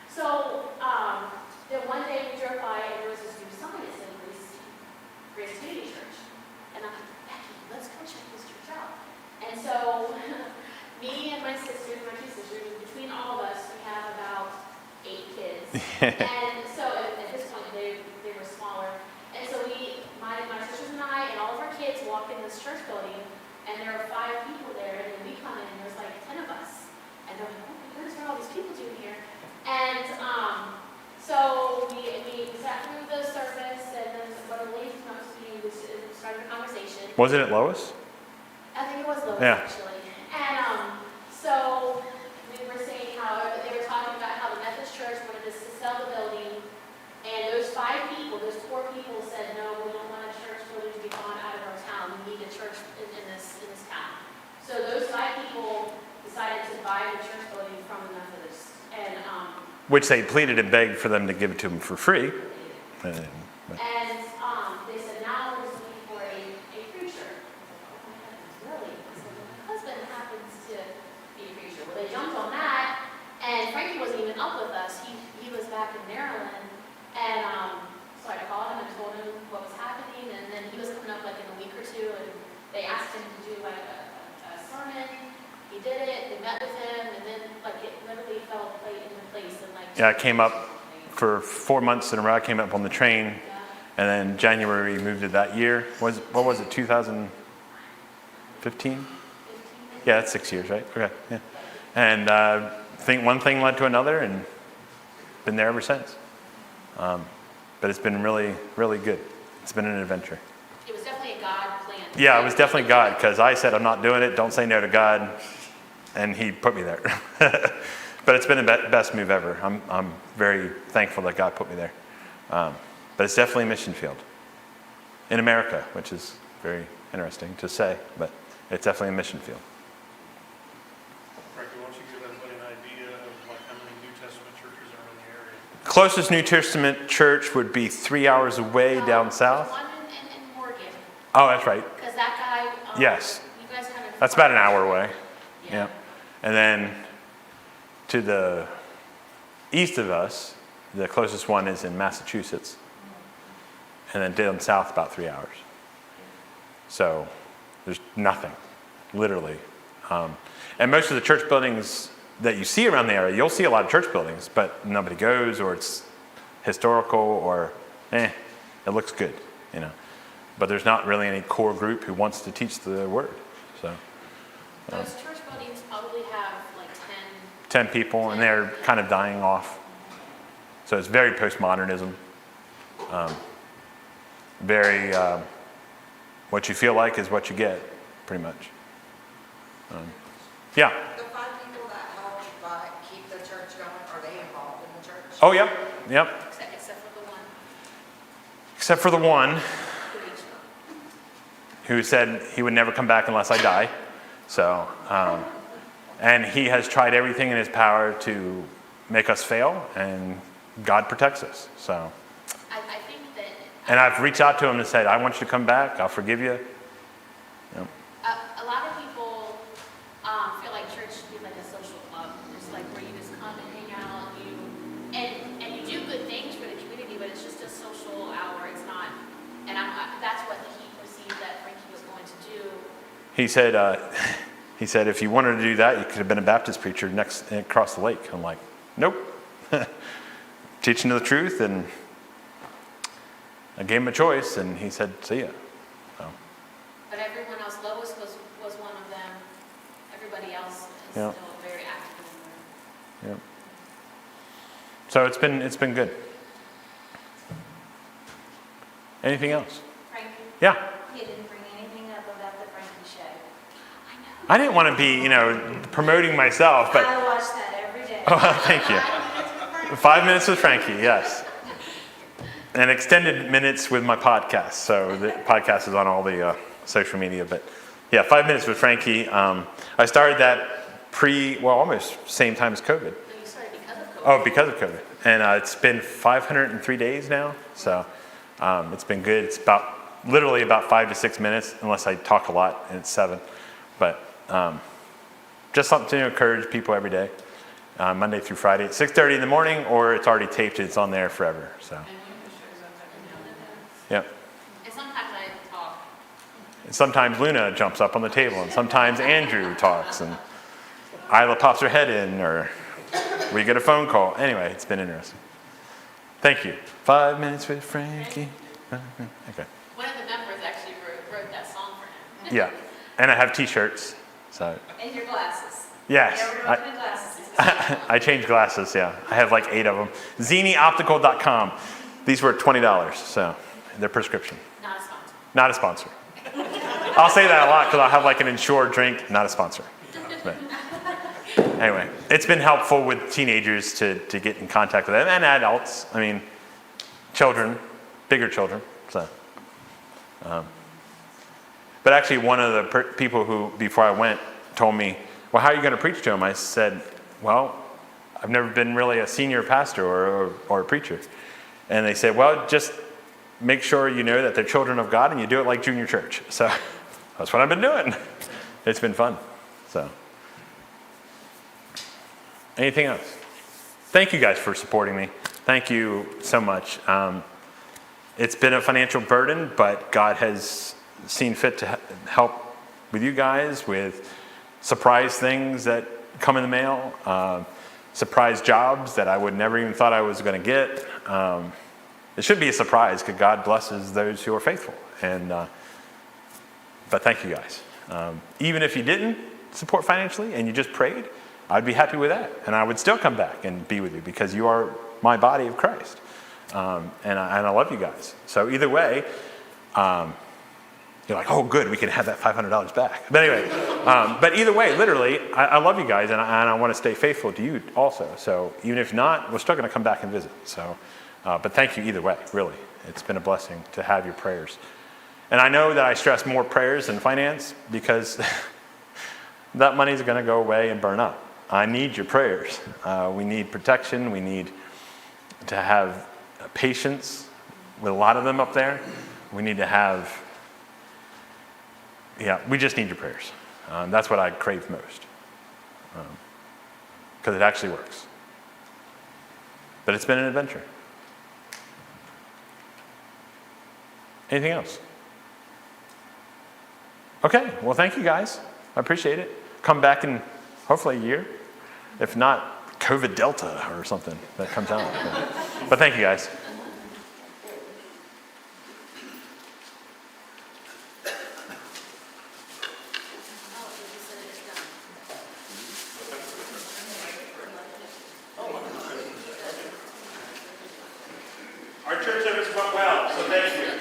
So, then one day we drove by and there was this new sign that said Grace Community Church. And I'm like, Becky, let's go check this church out. And so, me and my two sisters, between all of us, we have about 8 kids. And so at this point, they were smaller. And so my sisters and I and all of our kids walk in this church building, and there are 5 people there, and then we come in, and there's like 10 of us. And they're like, oh my goodness, what are all these people doing here? And so we sat through the service, and then one of the ladies came up to me and started a conversation. Was it at Lois? I think it was Lois, Yeah. actually. And so we were saying how they were talking about how the Methodist Church wanted us to sell the building, and those 5 people, those 4 people said, no, we don't want a church building to be gone out of our town. We need a church in this town. So those 5 people decided to buy the church building from the Methodists, and Which they pleaded and begged for them to give it to them for free. and they said, now we're just looking for a preacher. I was like, oh my goodness, really? I said, well, my husband happens to be a preacher. Well, they jumped on that, and Frankie wasn't even up with us. He was back in Maryland, and so I called him and told him what was happening, and then he was coming up like in a week or 2, and they asked him to do like a sermon. He did it, they met with him, and then like it literally fell into place. And like Yeah, I came up for 4 months in a row. I came up on the train, and then January we moved it that year. What was it, 2015? Yeah, that's 6 years, right? Okay, yeah. And I think one thing led to another, and been there ever since. But it's been really, really good. It's been an adventure. It was definitely a God plan. Yeah, it was definitely God, because I said, I'm not doing it. Don't say no to God. And he put me there. But it's been the best move ever. I'm very thankful that God put me there. But it's definitely a mission field in America, which is very interesting to say, but it's definitely a mission field. Frankie, why don't you give everybody an idea of like how many New Testament churches are in the area? Closest New Testament church would be 3 hours away down south. One in Morgan, Oh, that's right. because that guy. Yes. You guys kind of. That's about an hour away. Yeah. Yeah. And then to the east of us, the closest one is in Massachusetts. And then down south about 3 hours. So there's nothing, literally. And most of the church buildings that you see around the area, you'll see a lot of church buildings, but nobody goes, or it's historical, or it looks good, you know. But there's not really any core group who wants to teach the word. So Those church buildings probably have like 10 people, and they're kind of dying off. So it's very postmodernism. Very, what you feel like is what you get, pretty much. Yeah. The 5 people that helped keep the church going, are they involved in the church? Oh, yep. except for the one. Except for the one Who each one. who said he would never come back unless I die. So, and he has tried everything in his power to make us fail, and God protects us. So, I think that and I've reached out to him and said, I want you to come back. I'll forgive you. Yep. a lot of people feel like church should be like a social club. It's like where you just come and hang out, and you do good things for the community, but it's just a social hour. It's not, and that's what he perceived that Frankie was going to do. He said, if you wanted to do that, you could have been a Baptist preacher across the lake. I'm like, nope. Teaching the truth, and I gave him a choice, and he said, see ya. So, But everyone else, Lois was one of them. Everybody else is Yeah. still very active in the yeah. So it's been good. Anything else? Frankie, Yeah. you didn't bring anything up about the Frankie show. I didn't want to be, promoting myself, but I watch that every day. oh, thank you. 5 minutes with Frankie, yes. And extended minutes with my podcast. So the podcast is on all the social media. But yeah, 5 minutes with Frankie. I started that almost same time as COVID. No, you started because of COVID. Oh, because of COVID. And it's been 503 days now. So it's been good. It's literally about 5 to 6 minutes, unless I talk a lot, and it's 7. But just something to encourage people every day. Monday through Friday at 6:30 in the morning, or it's already taped. It's on there forever. So, And Luna shows up every now and then. yep. And sometimes I talk. And sometimes Luna jumps up on the table, and sometimes Andrew talks, and Isla pops her head in, or we get a phone call. Anyway, it's been interesting. Thank you. 5 minutes with Frankie. Okay. One of the members actually wrote that song for him. Yeah. And I have T-shirts. So And your glasses. yes, Everyone with glasses. I changed glasses. Yeah, I have like 8 of them. ZiniOptical.com. These were $20, so they're prescription. Not a sponsor. Not a sponsor. I'll say that a lot because I'll have like an insured drink. Not a sponsor. But anyway, it's been helpful with teenagers to get in contact with them, and adults. I mean, children, bigger children. So, but actually, one of the people who, before I went, told me, "Well, how are you going to preach to them?" I said, "Well, I've never been really a senior pastor or a preacher," and they said, "Well, just make sure you know that they're children of God, and you do it like junior church." So that's what I've been doing. It's been fun. So. Anything else? Thank you guys for supporting me. Thank you so much. It's been a financial burden, but God has seen fit to help with you guys with surprise things that come in the mail, surprise jobs that I would never even thought I was going to get. It should be a surprise because God blesses those who are faithful. But thank you guys. Even if you didn't support financially and you just prayed, I'd be happy with that. And I would still come back and be with you because you are my body of Christ. And I love you guys. So either way, you're like, oh, good, we can have that $500 back. But anyway, but either way, literally, I love you guys, and I want to stay faithful to you also. So even if not, we're still going to come back and visit. So, but thank you either way, really. It's been a blessing to have your prayers. And I know that I stress more prayers than finance because that money's going to go away and burn up. I need your prayers. We need protection. We need to have patience with a lot of them up there. We need to have, we just need your prayers. That's what I crave most. Because it actually works. But it's been an adventure. Anything else? Okay, well, thank you guys. I appreciate it. Come back in hopefully a year. If not, COVID Delta or something that comes out. But thank you guys. Our church service went well, so thank you.